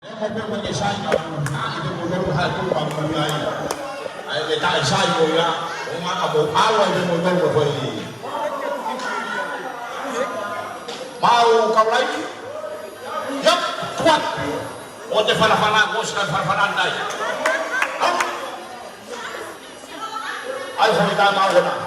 Không biết bao nhiêu sai rồi, itu motor hal tu bang mulai. Ai tak sai rồi ya. Orang apa awal dia motor berfai. Mau kau lagi? Yap, kuat. Ote fala kau sekarang fala andai. Ai hendak mau nak?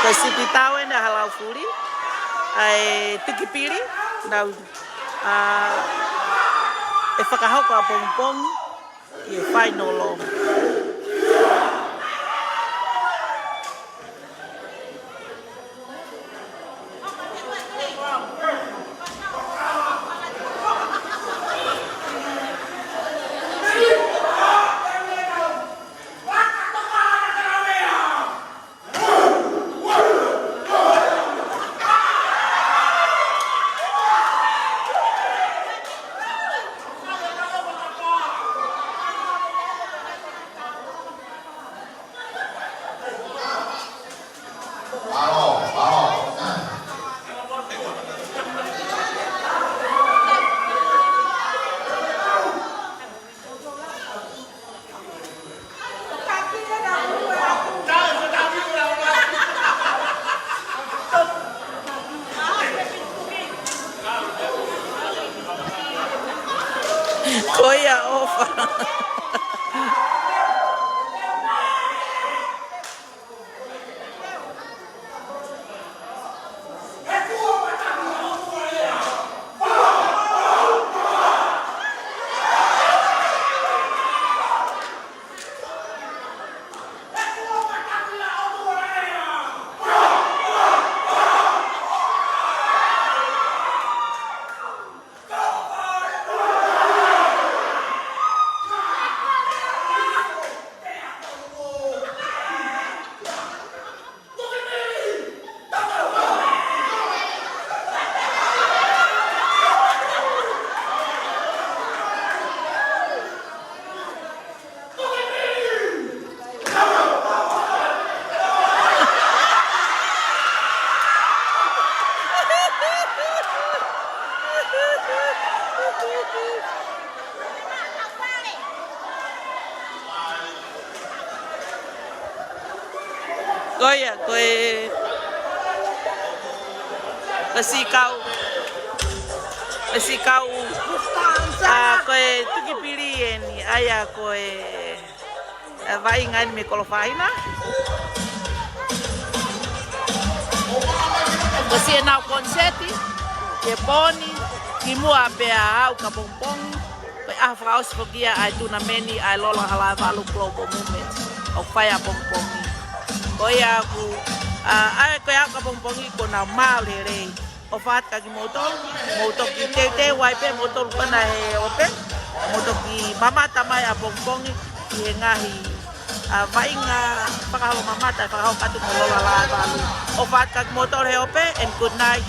Kasipitawe na halaufuri ai tikipili na e whakahoko a pongpong i e whaino long. Koya ofa. Koia, koe sikau. Sikau. Koe tuki pili ni aya koe vai ngan me kolofaina. Kasi na konseti ke poni ki mua pe au ka pompong pe a fraus fogia ai tu na meni ai lola hala valu global movement o fire pompong. Koia ku ai koia ka pompong ko na male re o fat ka ki moto ki te wai pe moto pana he ope moto ki mama tamai a pompong ki ngahi vai nga pakaho mama ta pakaho katu lola la valu o fat ka motor he ope and good night.